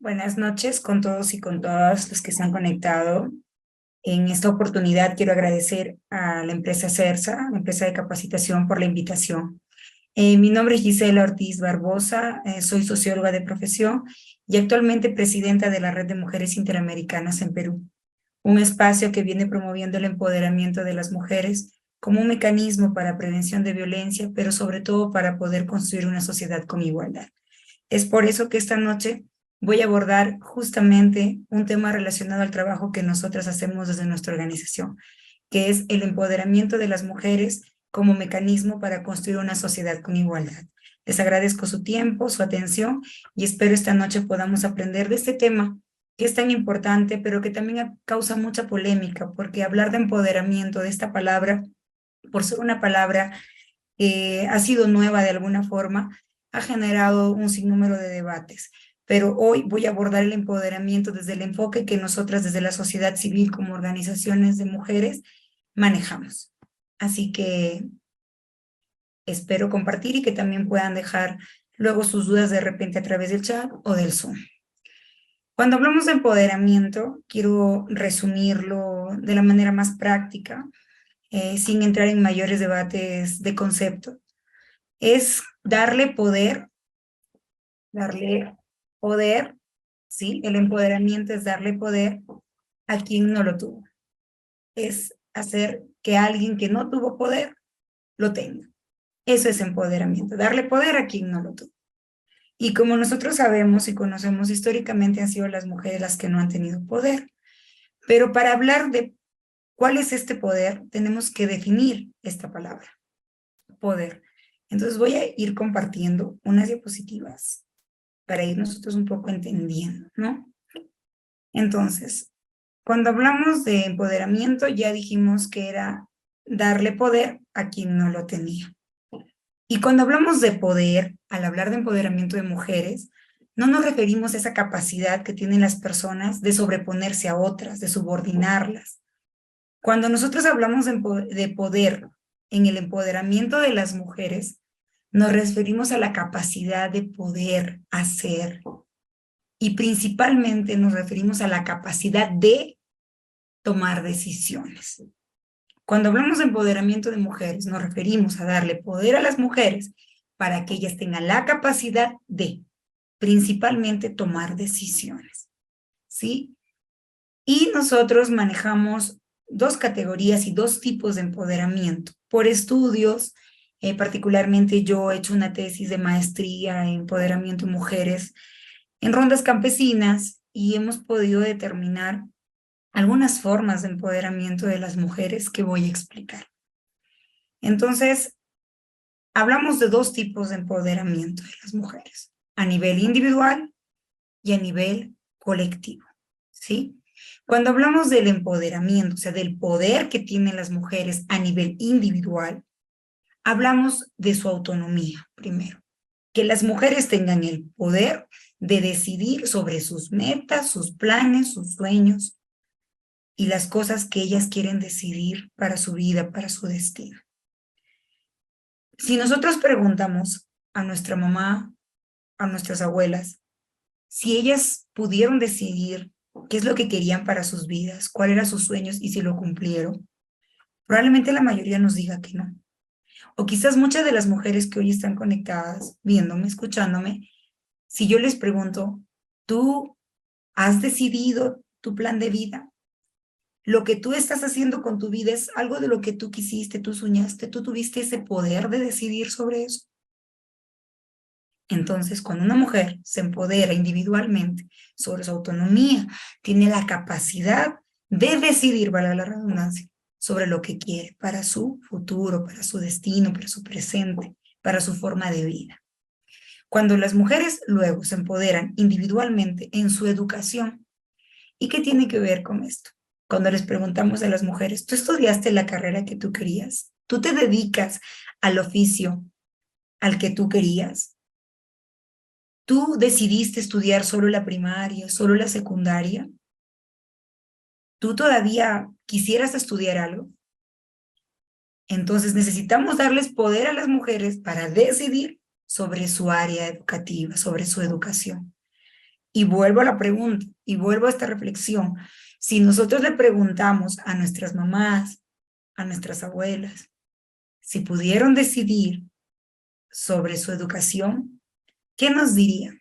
Buenas noches con todos y con todas los que se han conectado. En esta oportunidad quiero agradecer a la empresa CERSA, la empresa de capacitación, por la invitación. Mi nombre es Gisela Ortiz Barbosa, soy socióloga de profesión y actualmente presidenta de la Red de Mujeres Interamericanas en Perú, un espacio que viene promoviendo el empoderamiento de las mujeres como un mecanismo para prevención de violencia, pero sobre todo para poder construir una sociedad con igualdad. Es por eso que esta noche voy a abordar justamente un tema relacionado al trabajo que nosotras hacemos desde nuestra organización, que es el empoderamiento de las mujeres como mecanismo para construir una sociedad con igualdad. Les agradezco su tiempo, su atención y espero esta noche podamos aprender de este tema que es tan importante, pero que también causa mucha polémica, porque hablar de empoderamiento, de esta palabra, por ser una palabra ha sido nueva de alguna forma, ha generado un sinnúmero de debates. Pero hoy voy a abordar el empoderamiento desde el enfoque que nosotras desde la sociedad civil como organizaciones de mujeres manejamos. Así que espero compartir y que también puedan dejar luego sus dudas de repente a través del chat o del Zoom. Cuando hablamos de empoderamiento, quiero resumirlo de la manera más práctica, sin entrar en mayores debates de concepto. Es darle poder, ¿sí? El empoderamiento es darle poder a quien no lo tuvo. Es hacer que alguien que no tuvo poder lo tenga. Eso es empoderamiento, darle poder a quien no lo tuvo. Y como nosotros sabemos y conocemos históricamente, han sido las mujeres las que no han tenido poder. Pero para hablar de cuál es este poder, tenemos que definir esta palabra, poder. Entonces voy a ir compartiendo unas diapositivas para ir nosotros un poco entendiendo, ¿no? Entonces, cuando hablamos de empoderamiento, ya dijimos que era darle poder a quien no lo tenía. Y cuando hablamos de poder, al hablar de empoderamiento de mujeres, no nos referimos a esa capacidad que tienen las personas de sobreponerse a otras, de subordinarlas. Cuando nosotros hablamos de poder en el empoderamiento de las mujeres, nos referimos a la capacidad de poder hacer, y principalmente nos referimos a la capacidad de tomar decisiones. Cuando hablamos de empoderamiento de mujeres, nos referimos a darle poder a las mujeres para que ellas tengan la capacidad de, principalmente, tomar decisiones, ¿sí? Y nosotros manejamos dos categorías y dos tipos de empoderamiento. Por estudios, particularmente yo he hecho una tesis de maestría en empoderamiento de mujeres en rondas campesinas y hemos podido determinar algunas formas de empoderamiento de las mujeres que voy a explicar. Entonces, hablamos de dos tipos de empoderamiento de las mujeres, a nivel individual y a nivel colectivo, ¿sí? Cuando hablamos del empoderamiento, o sea, del poder que tienen las mujeres a nivel individual, hablamos de su autonomía primero, que las mujeres tengan el poder de decidir sobre sus metas, sus planes, sus sueños y las cosas que ellas quieren decidir para su vida, para su destino. Si nosotros preguntamos a nuestra mamá, a nuestras abuelas, si ellas pudieron decidir qué es lo que querían para sus vidas, cuáles eran sus sueños y si lo cumplieron, probablemente la mayoría nos diga que no. O quizás muchas de las mujeres que hoy están conectadas, viéndome, escuchándome, si yo les pregunto, ¿tú has decidido tu plan de vida? Lo que tú estás haciendo con tu vida es algo de lo que tú quisiste, tú soñaste, tú tuviste ese poder de decidir sobre eso. Entonces, cuando una mujer se empodera individualmente sobre su autonomía, tiene la capacidad de decidir, valga la redundancia, sobre lo que quiere para su futuro, para su destino, para su presente, para su forma de vida. Cuando las mujeres luego se empoderan individualmente en su educación, ¿y qué tiene que ver con esto? Cuando les preguntamos a las mujeres, ¿tú estudiaste la carrera que tú querías? ¿Tú te dedicas al oficio al que tú querías? ¿Tú decidiste estudiar solo la primaria, solo la secundaria? ¿Tú todavía quisieras estudiar algo? Entonces necesitamos darles poder a las mujeres para decidir sobre su área educativa, sobre su educación. Y vuelvo a la pregunta, y vuelvo a esta reflexión. Si nosotros le preguntamos a nuestras mamás, a nuestras abuelas, si pudieron decidir sobre su educación, ¿qué nos dirían?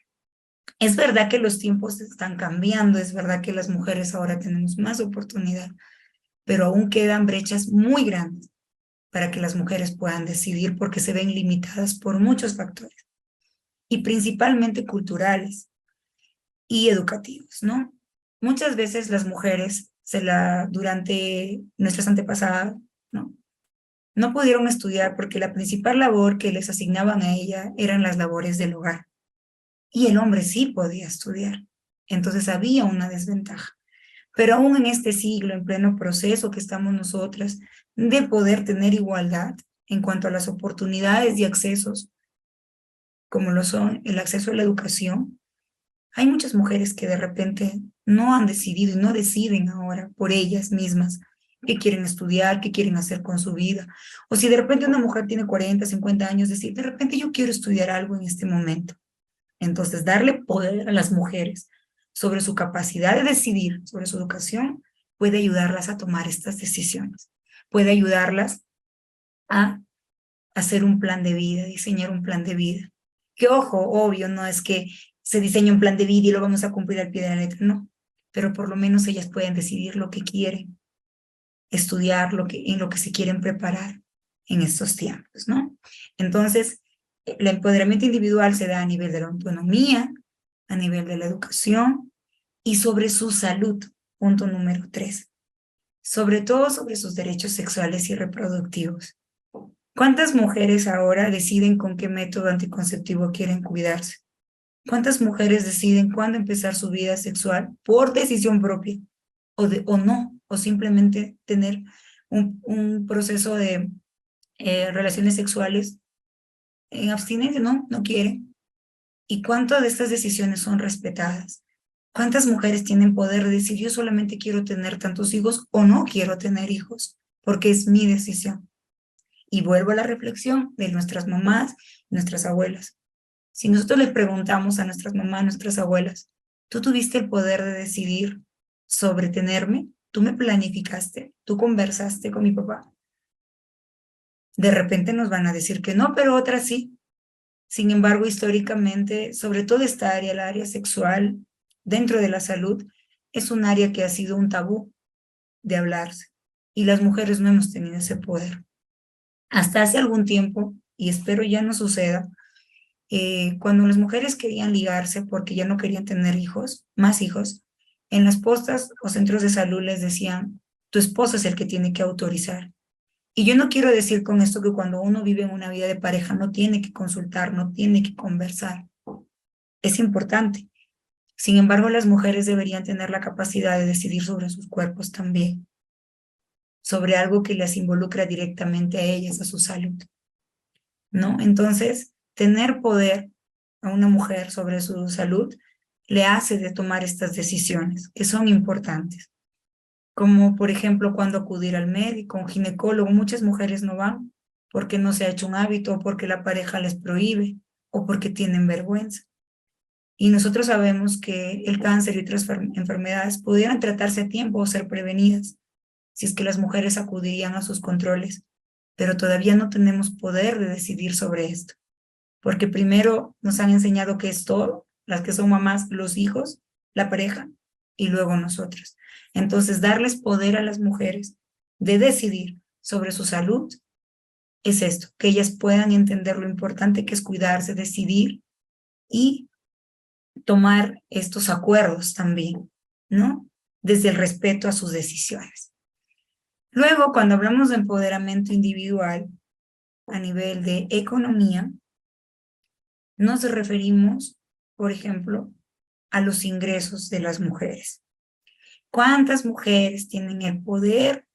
Es verdad que los tiempos están cambiando, es verdad que las mujeres ahora tenemos más oportunidad, pero aún quedan brechas muy grandes para que las mujeres puedan decidir porque se ven limitadas por muchos factores y principalmente culturales y educativos, ¿no? Muchas veces las mujeres durante nuestras antepasadas, ¿no? No pudieron estudiar porque la principal labor que les asignaban a ella eran las labores del hogar. Y el hombre sí podía estudiar. Entonces había una desventaja. Pero aún en este siglo, en pleno proceso que estamos nosotras, de poder tener igualdad en cuanto a las oportunidades y accesos, como lo son el acceso a la educación, hay muchas mujeres que de repente no han decidido y no deciden ahora por ellas mismas qué quieren estudiar, qué quieren hacer con su vida. O si de repente una mujer tiene 40, 50 años, decir, de repente yo quiero estudiar algo en este momento. Entonces, darle poder a las mujeres sobre su capacidad de decidir sobre su educación puede ayudarlas a tomar estas decisiones. Puede ayudarlas a hacer un plan de vida, diseñar un plan de vida. Que ojo, obvio, no es que se diseñe un plan de vida y lo vamos a cumplir al pie de la letra, no. Pero por lo menos ellas pueden decidir lo que quieren, estudiar en lo que se quieren preparar en estos tiempos, ¿no? Entonces, el empoderamiento individual se da a nivel de la autonomía, a nivel de la educación y sobre su salud, punto número 3. Sobre todo sobre sus derechos sexuales y reproductivos. ¿Cuántas mujeres ahora deciden con qué método anticonceptivo quieren cuidarse? ¿Cuántas mujeres deciden cuándo empezar su vida sexual por decisión propia o no? O simplemente tener un proceso de relaciones sexuales en abstinencia, no quieren. ¿Y cuántas de estas decisiones son respetadas? ¿Cuántas mujeres tienen poder de decir yo solamente quiero tener tantos hijos o no quiero tener hijos? Porque es mi decisión. Y vuelvo a la reflexión de nuestras mamás, nuestras abuelas. Si nosotros les preguntamos a nuestras mamás, nuestras abuelas, ¿tú tuviste el poder de decidir sobre tenerme? ¿Tú me planificaste? ¿Tú conversaste con mi papá? De repente nos van a decir que no, pero otras sí. Sin embargo, históricamente, sobre todo esta área, el área sexual, dentro de la salud, es un área que ha sido un tabú de hablarse. Y las mujeres no hemos tenido ese poder. Hasta hace algún tiempo, y espero ya no suceda, cuando las mujeres querían ligarse porque ya no querían tener hijos, más hijos, en las postas o centros de salud les decían, tu esposo es el que tiene que autorizar. Y yo no quiero decir con esto que cuando uno vive en una vida de pareja no tiene que consultar, no tiene que conversar. Es importante. Sin embargo, las mujeres deberían tener la capacidad de decidir sobre sus cuerpos también, sobre algo que las involucra directamente a ellas, a su salud, ¿no? Entonces, tener poder a una mujer sobre su salud le hace de tomar estas decisiones que son importantes. Como por ejemplo cuando acudir al médico, un ginecólogo, muchas mujeres no van porque no se ha hecho un hábito o porque la pareja les prohíbe o porque tienen vergüenza. Y nosotros sabemos que el cáncer y otras enfermedades pudieran tratarse a tiempo o ser prevenidas si es que las mujeres acudirían a sus controles, pero todavía no tenemos poder de decidir sobre esto, porque primero nos han enseñado que es todo, las que son mamás, los hijos, la pareja, y luego nosotros. Entonces, darles poder a las mujeres de decidir sobre su salud es esto, que ellas puedan entender lo importante que es cuidarse, decidir y tomar estos acuerdos también, ¿no? Desde el respeto a sus decisiones. Luego, cuando hablamos de empoderamiento individual a nivel de economía, nos referimos, por ejemplo, a los ingresos de las mujeres. ¿Cuántas mujeres tienen el poder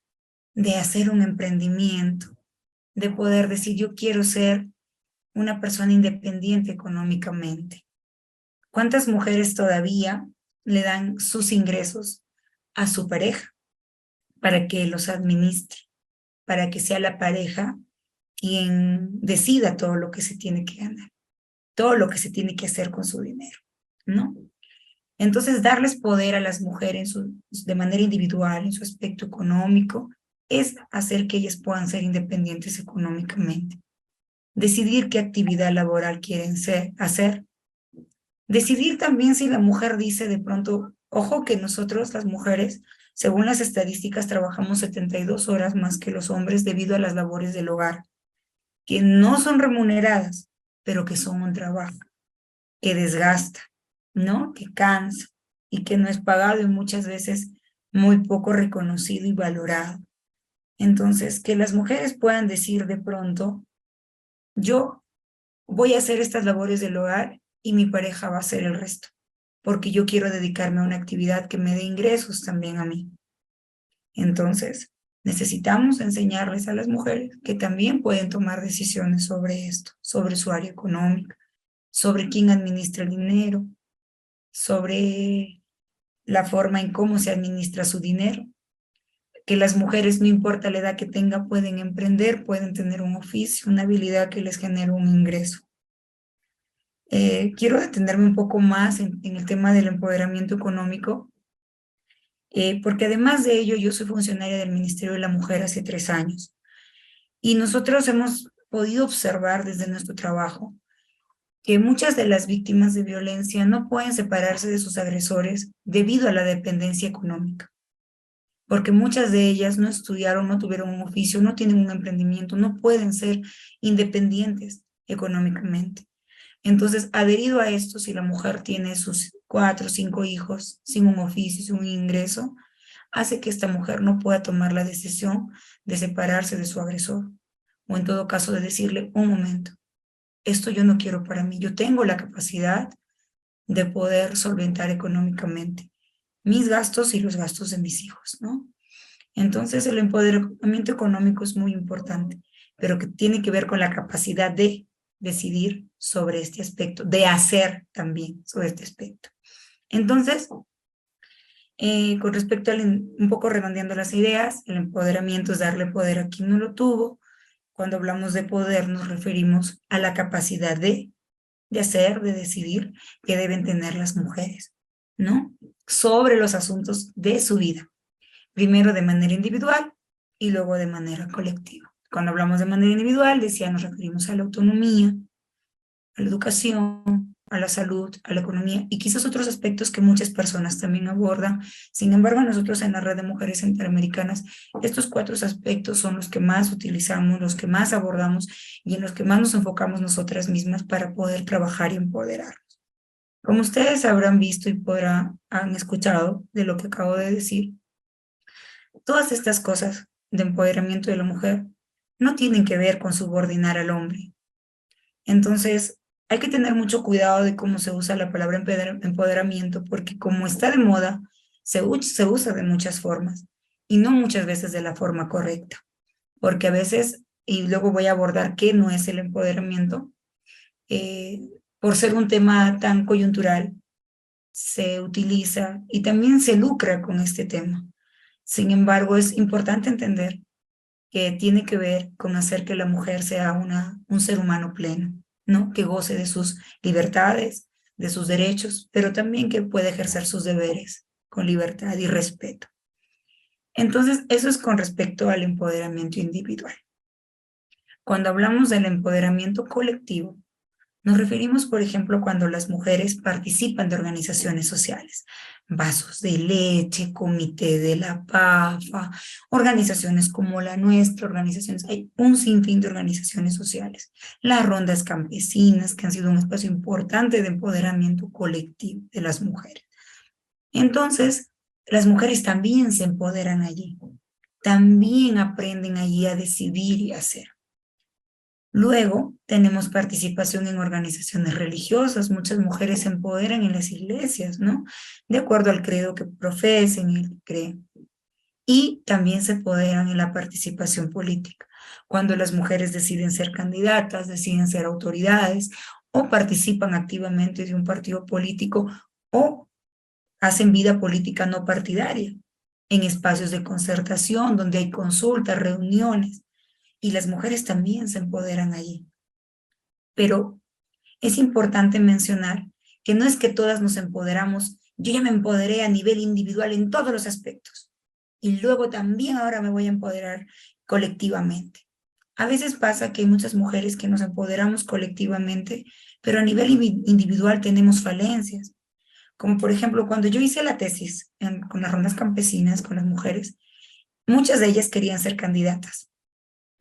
de hacer un emprendimiento, de poder decir yo quiero ser una persona independiente económicamente? ¿Cuántas mujeres todavía le dan sus ingresos a su pareja para que los administre, para que sea la pareja quien decida todo lo que se tiene que ganar, todo lo que se tiene que hacer con su dinero, ¿no? Entonces, darles poder a las mujeres de manera individual, en su aspecto económico, es hacer que ellas puedan ser independientes económicamente. Decidir qué actividad laboral quieren hacer. Decidir también si la mujer dice de pronto, ojo que nosotros las mujeres, según las estadísticas, trabajamos 72 horas más que los hombres debido a las labores del hogar, que no son remuneradas, pero que son un trabajo que desgasta, ¿no? Que cansa y que no es pagado y muchas veces muy poco reconocido y valorado. Entonces, que las mujeres puedan decir de pronto, yo voy a hacer estas labores del hogar y mi pareja va a hacer el resto, porque yo quiero dedicarme a una actividad que me dé ingresos también a mí. Entonces, necesitamos enseñarles a las mujeres que también pueden tomar decisiones sobre esto, sobre su área económica, sobre quién administra el dinero, sobre la forma en cómo se administra su dinero, que las mujeres, no importa la edad que tengan, pueden emprender, pueden tener un oficio, una habilidad que les genere un ingreso. Quiero detenerme un poco más en el tema del empoderamiento económico, porque además de ello, yo soy funcionaria del Ministerio de la Mujer hace 3 años y nosotros hemos podido observar desde nuestro trabajo que muchas de las víctimas de violencia no pueden separarse de sus agresores debido a la dependencia económica, porque muchas de ellas no estudiaron, no tuvieron un oficio, no tienen un emprendimiento, no pueden ser independientes económicamente. Entonces, adherido a esto, si la mujer tiene sus 4 o 5 hijos sin un oficio, sin un ingreso, hace que esta mujer no pueda tomar la decisión de separarse de su agresor, o en todo caso de decirle, un momento, esto yo no quiero para mí, yo tengo la capacidad de poder solventar económicamente mis gastos y los gastos de mis hijos, ¿no? Entonces el empoderamiento económico es muy importante, pero que tiene que ver con la capacidad de decidir sobre este aspecto, de hacer también sobre este aspecto. Entonces, con respecto al, un poco redondeando las ideas, el empoderamiento es darle poder a quien no lo tuvo. Cuando hablamos de poder nos referimos a la capacidad de hacer, de decidir que deben tener las mujeres, ¿no? Sobre los asuntos de su vida. Primero de manera individual y luego de manera colectiva. Cuando hablamos de manera individual, decía, nos referimos a la autonomía, a la educación, a la salud, a la economía y quizás otros aspectos que muchas personas también abordan. Sin embargo, nosotros en la Red de Mujeres Interamericanas, estos 4 aspectos son los que más utilizamos, los que más abordamos y en los que más nos enfocamos nosotras mismas para poder trabajar y empoderarnos. Como ustedes habrán visto y han escuchado de lo que acabo de decir, todas estas cosas de empoderamiento de la mujer no tienen que ver con subordinar al hombre. Entonces, hay que tener mucho cuidado de cómo se usa la palabra empoderamiento, porque como está de moda, se usa de muchas formas y no muchas veces de la forma correcta, porque a veces, y luego voy a abordar qué no es el empoderamiento, por ser un tema tan coyuntural, se utiliza y también se lucra con este tema. Sin embargo, es importante entender que tiene que ver con hacer que la mujer sea un ser humano pleno, ¿no? Que goce de sus libertades, de sus derechos, pero también que pueda ejercer sus deberes con libertad y respeto. Entonces, eso es con respecto al empoderamiento individual. Cuando hablamos del empoderamiento colectivo, nos referimos, por ejemplo, cuando las mujeres participan de organizaciones sociales, Vasos de Leche, Comité de la PAFA, organizaciones como la nuestra, hay un sinfín de organizaciones sociales, las rondas campesinas, que han sido un espacio importante de empoderamiento colectivo de las mujeres. Entonces, las mujeres también se empoderan allí, también aprenden allí a decidir y hacer. Luego tenemos participación en organizaciones religiosas, muchas mujeres se empoderan en las iglesias, ¿no? De acuerdo al credo que profesen y creen. Y también se empoderan en la participación política, cuando las mujeres deciden ser candidatas, deciden ser autoridades o participan activamente de un partido político o hacen vida política no partidaria en espacios de concertación donde hay consultas, reuniones y las mujeres también se empoderan allí. Pero es importante mencionar que no es que todas nos empoderamos yo ya me empoderé a nivel individual en todos los aspectos. Y luego también ahora me voy a empoderar colectivamente. A veces pasa que hay muchas mujeres que nos empoderamos colectivamente, pero a nivel individual tenemos falencias. Como por ejemplo, cuando yo hice la tesis con las rondas campesinas, con las mujeres, muchas de ellas querían ser candidatas.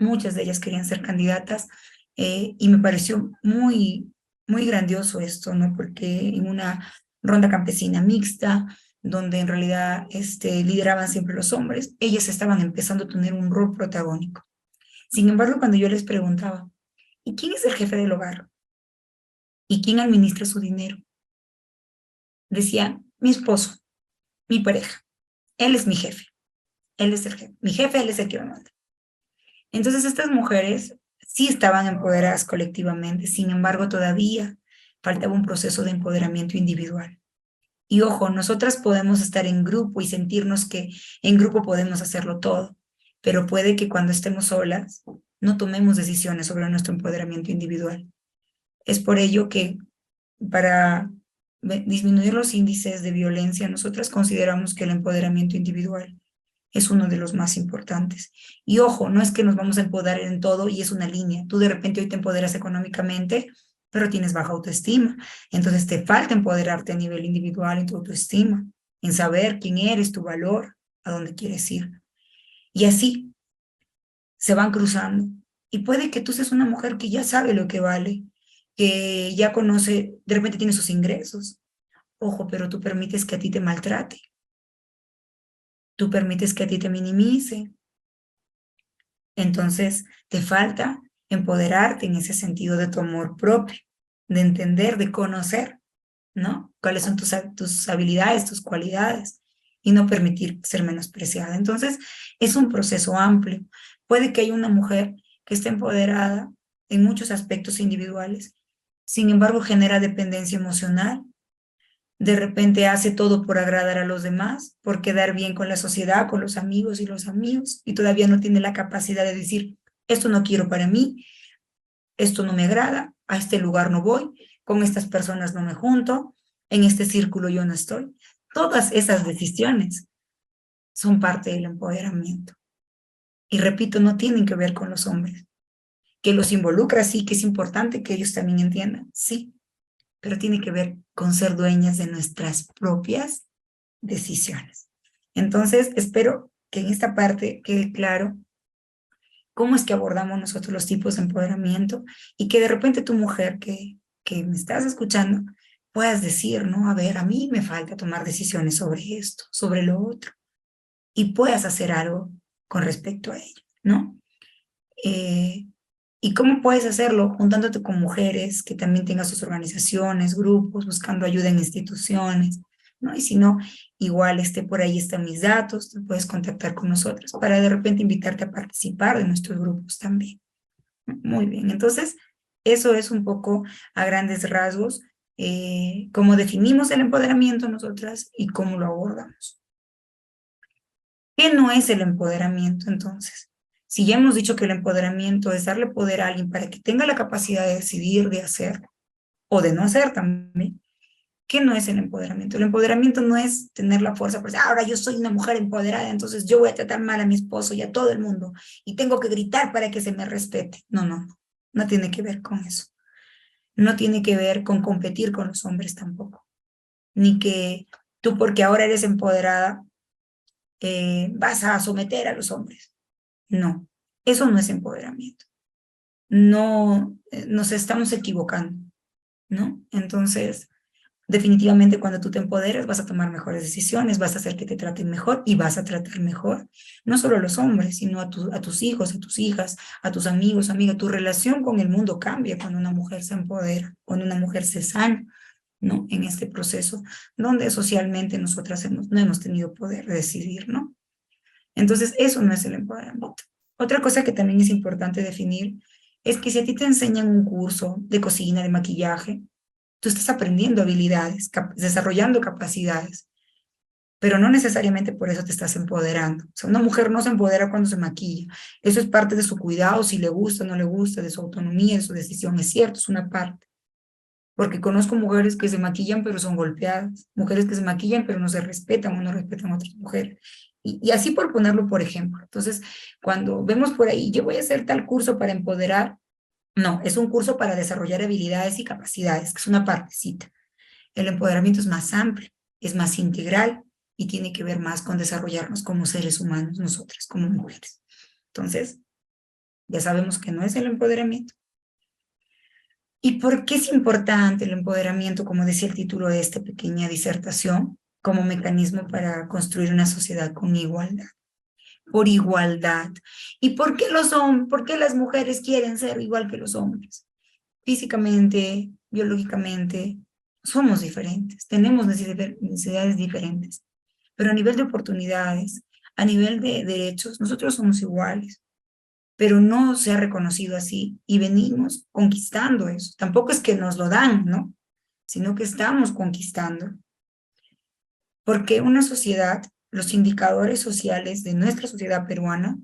Muchas de ellas querían ser candidatas y me pareció muy grandioso esto, ¿no? Porque en una ronda campesina mixta, donde en realidad lideraban siempre los hombres, ellas estaban empezando a tener un rol protagónico. Sin embargo, cuando yo les preguntaba, ¿y quién es el jefe del hogar? ¿Y quién administra su dinero? Decían, mi esposo, mi pareja, él es mi jefe, él es el jefe, mi jefe, él es el que me manda. Entonces estas mujeres sí estaban empoderadas colectivamente, sin embargo todavía faltaba un proceso de empoderamiento individual. Y ojo, nosotras podemos estar en grupo y sentirnos que en grupo podemos hacerlo todo, pero puede que cuando estemos solas no tomemos decisiones sobre nuestro empoderamiento individual. Es por ello que para disminuir los índices de violencia, nosotras consideramos que el empoderamiento individual es uno de los más importantes. Y ojo, no es que nos vamos a empoderar en todo y es una línea. Tú de repente hoy te empoderas económicamente, pero tienes baja autoestima. Entonces te falta empoderarte a nivel individual en tu autoestima, en saber quién eres, tu valor, a dónde quieres ir. Y así se van cruzando. Y puede que tú seas una mujer que ya sabe lo que vale, que ya conoce, de repente tiene sus ingresos. Ojo, pero tú permites que a ti te maltrate. Tú permites que a ti te minimice. Entonces, te falta empoderarte en ese sentido de tu amor propio, de entender, de conocer, ¿no? Cuáles son tus habilidades, tus cualidades, y no permitir ser menospreciada. Entonces, es un proceso amplio. Puede que haya una mujer que esté empoderada en muchos aspectos individuales, sin embargo, genera dependencia emocional, de repente hace todo por agradar a los demás, por quedar bien con la sociedad, con los amigos y los amigos, y todavía no tiene la capacidad de decir, esto no quiero para mí, esto no me agrada, a este lugar no voy, con estas personas no me junto, en este círculo yo no estoy. Todas esas decisiones son parte del empoderamiento. Y repito, no tienen que ver con los hombres. Que los involucra, sí, que es importante que ellos también entiendan, sí, pero tiene que ver con ser dueñas de nuestras propias decisiones. Entonces, espero que en esta parte quede claro cómo es que abordamos nosotros los tipos de empoderamiento y que de repente tu mujer que me estás escuchando puedas decir, ¿no? A ver, a mí me falta tomar decisiones sobre esto, sobre lo otro, y puedas hacer algo con respecto a ello, ¿no? ¿Y cómo puedes hacerlo? Juntándote con mujeres que también tengan sus organizaciones, grupos, buscando ayuda en instituciones, ¿no? Y si no, igual por ahí están mis datos, te puedes contactar con nosotros para de repente invitarte a participar de nuestros grupos también. Muy bien, entonces eso es un poco a grandes rasgos cómo definimos el empoderamiento nosotras y cómo lo abordamos. ¿Qué no es el empoderamiento entonces? Si ya hemos dicho que el empoderamiento es darle poder a alguien para que tenga la capacidad de decidir, de hacer o de no hacer también, ¿qué no es el empoderamiento? El empoderamiento no es tener la fuerza para decir, ahora yo soy una mujer empoderada, entonces yo voy a tratar mal a mi esposo y a todo el mundo y tengo que gritar para que se me respete. No tiene que ver con eso. No tiene que ver con competir con los hombres tampoco. Ni que tú porque ahora eres empoderada vas a someter a los hombres. No, eso no es empoderamiento. No, nos estamos equivocando, ¿no? Entonces, definitivamente cuando tú te empoderas vas a tomar mejores decisiones, vas a hacer que te traten mejor y vas a tratar mejor, no solo a los hombres, sino a tus hijos, a tus hijas, a tus amigos, amiga. Tu relación con el mundo cambia cuando una mujer se empodera, cuando una mujer se sana, ¿no? En este proceso donde socialmente nosotras no hemos tenido poder de decidir, ¿no? Entonces, eso no es el empoderamiento. Otra cosa que también es importante definir es que si a ti te enseñan un curso de cocina, de maquillaje, tú estás aprendiendo habilidades, desarrollando capacidades, pero no necesariamente por eso te estás empoderando. O sea, una mujer no se empodera cuando se maquilla. Eso es parte de su cuidado, si le gusta o no le gusta, de su autonomía, de su decisión. Es cierto, es una parte. porque conozco mujeres que se maquillan pero son golpeadas, mujeres que se maquillan pero no se respetan o no respetan a otras mujeres. Y así por ponerlo por ejemplo. Entonces, cuando vemos por ahí, yo voy a hacer tal curso para empoderar, no, es un curso para desarrollar habilidades y capacidades, que es una partecita. El empoderamiento es más amplio, es más integral y tiene que ver más con desarrollarnos como seres humanos, nosotras como mujeres. Entonces, ya sabemos que no es el empoderamiento. ¿Y por qué es importante el empoderamiento, como decía el título de esta pequeña disertación, como mecanismo para construir una sociedad con igualdad? Por igualdad. ¿Y por qué las mujeres quieren ser igual que los hombres? Físicamente, biológicamente, somos diferentes, tenemos necesidades diferentes, pero a nivel de oportunidades, a nivel de derechos, nosotros somos iguales, pero no se ha reconocido así y venimos conquistando eso. Tampoco es que nos lo dan, ¿no? Sino que estamos conquistando. Porque una sociedad, los indicadores sociales de nuestra sociedad peruana,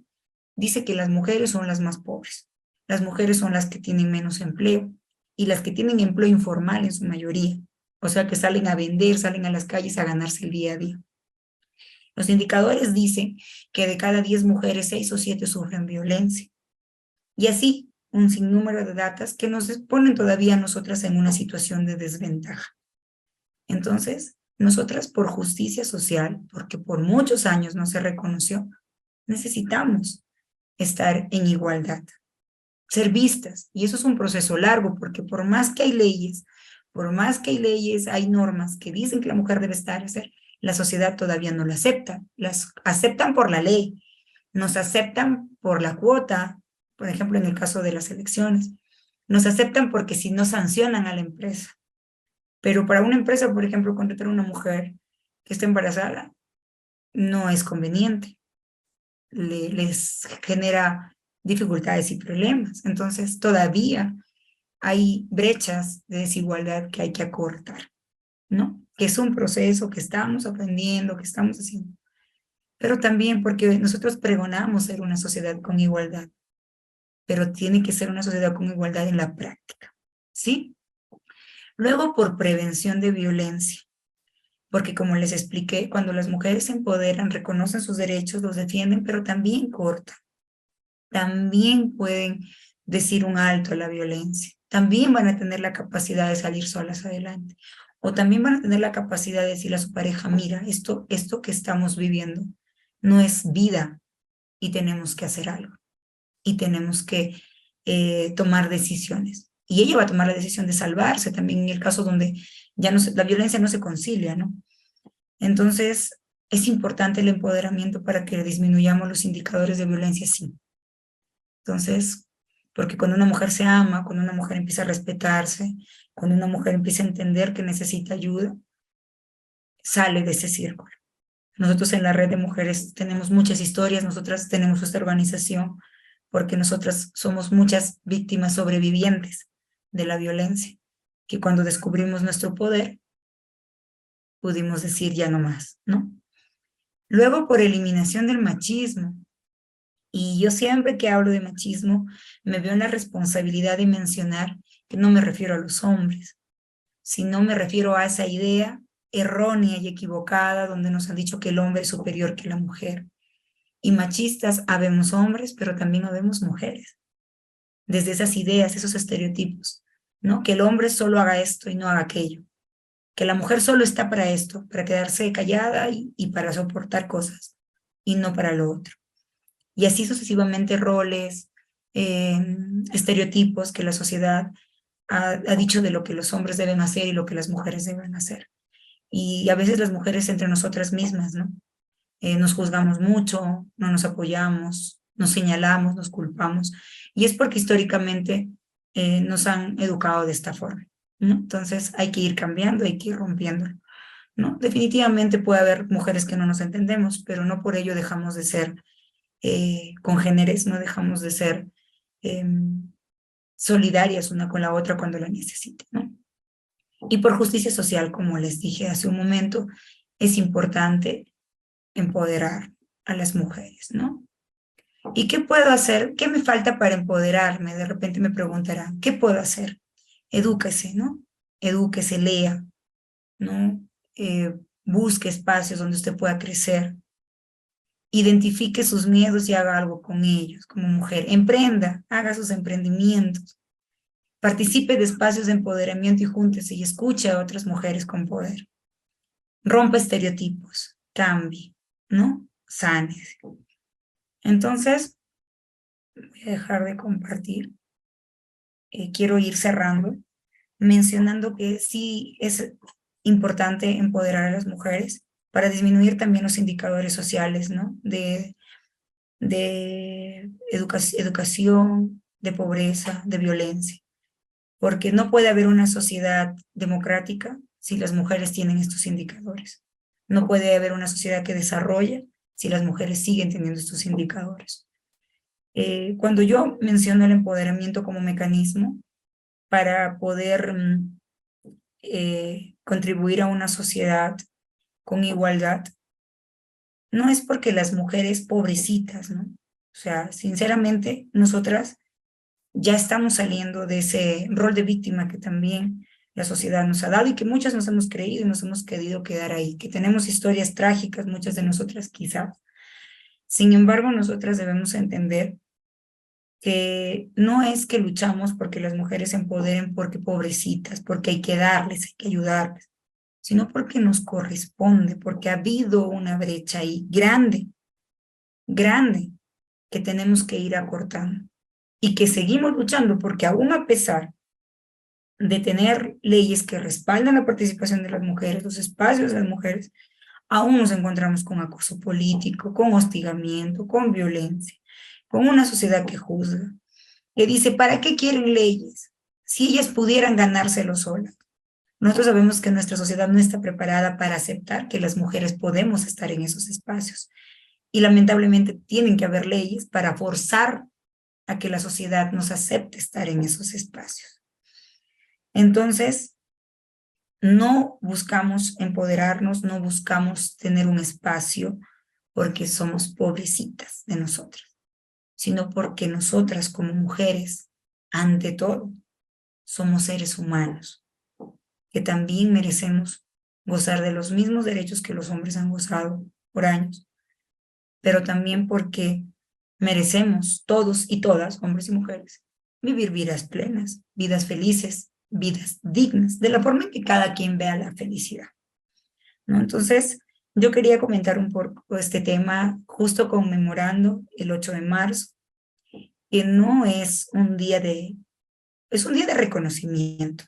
dice que las mujeres son las más pobres. Las mujeres son las que tienen menos empleo y las que tienen empleo informal en su mayoría. O sea, que salen a vender, salen a las calles a ganarse el día a día. Los indicadores dicen que de cada 10 mujeres, 6 o 7 sufren violencia. Y así, un sinnúmero de datas que nos ponen todavía a nosotras en una situación de desventaja. Entonces, nosotras por justicia social, porque por muchos años no se reconoció, necesitamos estar en igualdad, ser vistas. Y eso es un proceso largo, porque por más que hay leyes, hay normas que dicen que la mujer debe estar, la sociedad todavía no la acepta. Las aceptan por la ley, nos aceptan por la cuota, por ejemplo, en el caso de las elecciones. Nos aceptan porque si no sancionan a la empresa. Pero para una empresa, por ejemplo, contratar a una mujer que esté embarazada no es conveniente. Les genera dificultades y problemas. Entonces, todavía hay brechas de desigualdad que hay que acortar, ¿no? Que es un proceso que estamos aprendiendo, que estamos haciendo. Pero también porque nosotros pregonamos ser una sociedad con igualdad, pero tiene que ser una sociedad con igualdad en la práctica, ¿sí? Luego, por prevención de violencia, porque como les expliqué, cuando las mujeres se empoderan, reconocen sus derechos, los defienden, pero también cortan, también pueden decir un alto a la violencia, también van a tener la capacidad de salir solas adelante, o también van a tener la capacidad de decirle a su pareja, mira, esto que estamos viviendo no es vida y tenemos que hacer algo, y tenemos que tomar decisiones. Y ella va a tomar la decisión de salvarse también en el caso donde ya no la violencia no se concilia, ¿no? Entonces, es importante el empoderamiento para que disminuyamos los indicadores de violencia, sí. Entonces, porque cuando una mujer se ama, cuando una mujer empieza a respetarse, cuando una mujer empieza a entender que necesita ayuda, sale de ese círculo. Nosotros en la red de mujeres tenemos muchas historias, nosotras tenemos esta organización, porque nosotras somos muchas víctimas sobrevivientes de la violencia, que cuando descubrimos nuestro poder, pudimos decir ya no más, ¿no? Luego, por eliminación del machismo. Y yo siempre que hablo de machismo, me veo en la responsabilidad de mencionar que no me refiero a los hombres, sino me refiero a esa idea errónea y equivocada donde nos han dicho que el hombre es superior que la mujer. Y machistas habemos hombres, pero también habemos mujeres. Desde esas ideas, esos estereotipos, ¿no? Que el hombre solo haga esto y no haga aquello. Que la mujer solo está para esto, para quedarse callada y para soportar cosas, y no para lo otro. Y así sucesivamente roles, estereotipos que la sociedad ha dicho de lo que los hombres deben hacer y lo que las mujeres deben hacer. Y a veces las mujeres entre nosotras mismas, ¿no? Nos juzgamos mucho, no nos apoyamos, nos señalamos, nos culpamos. Y es porque históricamente nos han educado de esta forma, ¿no? Entonces hay que ir cambiando, hay que ir rompiéndolo, ¿no? Definitivamente puede haber mujeres que no nos entendemos, pero no por ello dejamos de ser congéneres, no dejamos de ser solidarias una con la otra cuando la necesiten, ¿no? Y por justicia social, como les dije hace un momento, es importante empoderar a las mujeres, ¿no? ¿Y qué puedo hacer? ¿Qué me falta para empoderarme? De repente me preguntarán, ¿qué puedo hacer? Edúquese, ¿no? edúquese, lea, ¿no? Busque espacios donde usted pueda crecer, identifique sus miedos y haga algo con ellos como mujer, emprenda, haga sus emprendimientos, participe de espacios de empoderamiento y júntese y escuche a otras mujeres con poder, rompa estereotipos, cambie, ¿no? Sánese. Entonces, voy a dejar de compartir. Quiero ir cerrando, mencionando que sí es importante empoderar a las mujeres para disminuir también los indicadores sociales, ¿no? De educación, de pobreza, de violencia, porque no puede haber una sociedad democrática si las mujeres tienen estos indicadores. No puede haber una sociedad que desarrolle si las mujeres siguen teniendo estos indicadores. Cuando yo menciono el empoderamiento como mecanismo para poder contribuir a una sociedad con igualdad, no es porque las mujeres pobrecitas, ¿no? O sea, sinceramente, nosotras ya estamos saliendo de ese rol de víctima que también la sociedad nos ha dado y que muchas nos hemos creído y nos hemos querido quedar ahí, que tenemos historias trágicas, muchas de nosotras quizás. Sin embargo, nosotras debemos entender que no es que luchamos porque las mujeres se empoderen porque pobrecitas, porque hay que darles, hay que ayudarles, sino porque nos corresponde, porque ha habido una brecha ahí grande, grande, que tenemos que ir acortando y que seguimos luchando porque aún a pesar de tener leyes que respaldan la participación de las mujeres, los espacios de las mujeres, aún nos encontramos con acoso político, con hostigamiento, con violencia, con una sociedad que juzga, que dice, ¿para qué quieren leyes? Si ellas pudieran ganárselo solas. Nosotros sabemos que nuestra sociedad no está preparada para aceptar que las mujeres podemos estar en esos espacios. Y lamentablemente tienen que haber leyes para forzar a que la sociedad nos acepte estar en esos espacios. Entonces, no buscamos empoderarnos, no buscamos tener un espacio porque somos pobrecitas de nosotras, sino porque nosotras como mujeres, ante todo, somos seres humanos, que también merecemos gozar de los mismos derechos que los hombres han gozado por años, pero también porque merecemos todos y todas, hombres y mujeres, vivir vidas plenas, vidas felices, vidas dignas, de la forma en que cada quien vea la felicidad, ¿no? Entonces, yo quería comentar un poco este tema justo conmemorando el 8 de marzo, que no es un día es un día de reconocimiento,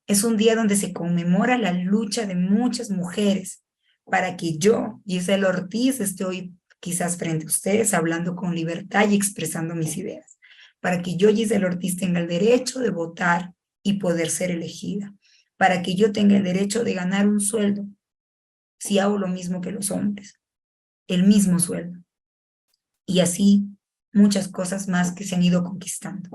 es un día donde se conmemora la lucha de muchas mujeres para que yo, Gisela Ortiz, esté hoy quizás frente a ustedes hablando con libertad y expresando mis ideas, para que yo, Gisela Ortiz, tenga el derecho de votar y poder ser elegida, para que yo tenga el derecho de ganar un sueldo si hago lo mismo que los hombres, el mismo sueldo. Y así muchas cosas más que se han ido conquistando.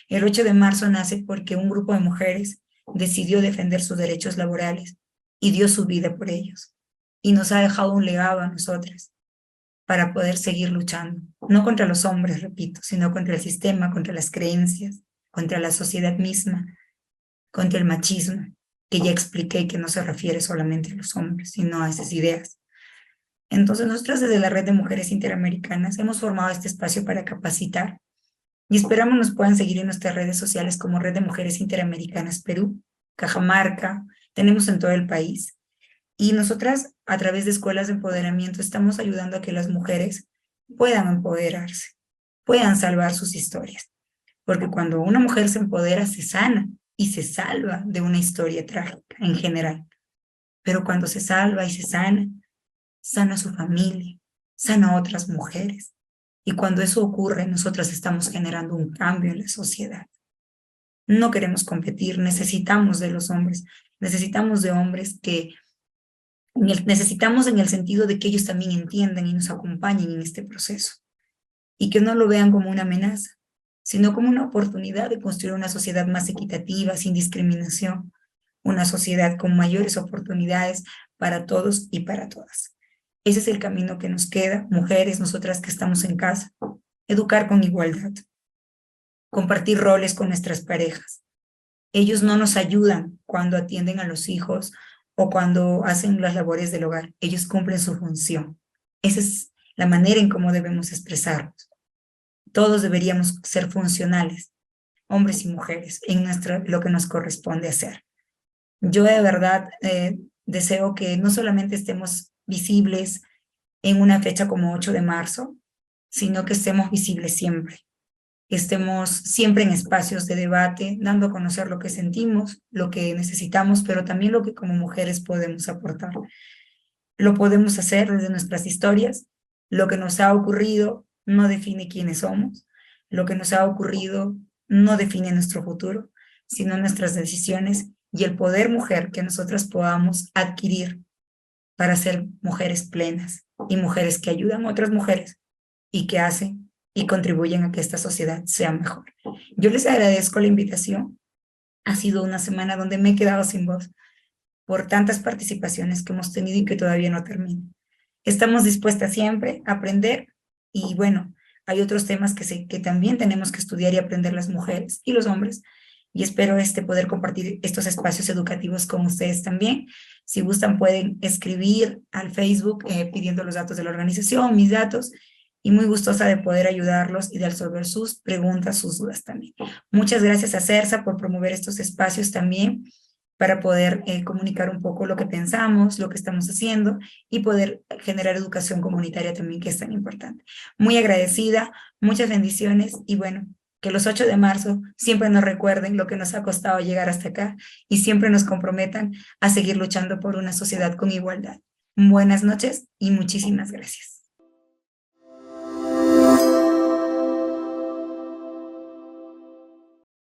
El 8 de marzo nace porque un grupo de mujeres decidió defender sus derechos laborales y dio su vida por ellos. Y nos ha dejado un legado a nosotras para poder seguir luchando, no contra los hombres, repito, sino contra el sistema, contra las creencias, contra la sociedad misma, contra el machismo, que ya expliqué que no se refiere solamente a los hombres, sino a esas ideas. Entonces, nosotros desde la Red de Mujeres Interamericanas hemos formado este espacio para capacitar y esperamos nos puedan seguir en nuestras redes sociales como Red de Mujeres Interamericanas Perú, Cajamarca, tenemos en todo el país. Y nosotras, a través de escuelas de empoderamiento, estamos ayudando a que las mujeres puedan empoderarse, puedan salvar sus historias. Porque cuando una mujer se empodera, se sana y se salva de una historia trágica en general. Pero cuando se salva y se sana, sana a su familia, sana a otras mujeres. Y cuando eso ocurre, nosotras estamos generando un cambio en la sociedad. No queremos competir, necesitamos de los hombres, necesitamos de hombres que necesitamos en el sentido de que ellos también entiendan y nos acompañen en este proceso y que no lo vean como una amenaza, sino como una oportunidad de construir una sociedad más equitativa, sin discriminación, una sociedad con mayores oportunidades para todos y para todas. Ese es el camino que nos queda, mujeres, nosotras que estamos en casa, educar con igualdad, compartir roles con nuestras parejas, Ellos no nos ayudan cuando atienden a los hijos o cuando hacen las labores del hogar. Ellos cumplen su función. Esa es la manera en cómo debemos expresarnos. Todos deberíamos ser funcionales, hombres y mujeres, en lo que nos corresponde hacer. Yo de verdad deseo que no solamente estemos visibles en una fecha como 8 de marzo, sino que estemos visibles siempre. Estemos siempre en espacios de debate, dando a conocer lo que sentimos, lo que necesitamos, pero también lo que como mujeres podemos aportar. Lo podemos hacer desde nuestras historias. Lo que nos ha ocurrido no define quiénes somos. Lo que nos ha ocurrido no define nuestro futuro, sino nuestras decisiones y el poder mujer que nosotras podamos adquirir para ser mujeres plenas y mujeres que ayudan a otras mujeres y que hacen y contribuyen a que esta sociedad sea mejor. Yo les agradezco la invitación. Ha sido una semana donde me he quedado sin voz por tantas participaciones que hemos tenido y que todavía no termino. Estamos dispuestas siempre a aprender y bueno, hay otros temas que también tenemos que estudiar y aprender las mujeres y los hombres y espero poder compartir estos espacios educativos con ustedes también. Si gustan pueden escribir al Facebook pidiendo los datos de la organización, mis datos, y muy gustosa de poder ayudarlos y de resolver sus preguntas, sus dudas también. Muchas gracias a CERSA por promover estos espacios también para poder comunicar un poco lo que pensamos, lo que estamos haciendo y poder generar educación comunitaria también, que es tan importante. Muy agradecida, muchas bendiciones y bueno, que los 8 de marzo siempre nos recuerden lo que nos ha costado llegar hasta acá y siempre nos comprometan a seguir luchando por una sociedad con igualdad. Buenas noches y muchísimas gracias.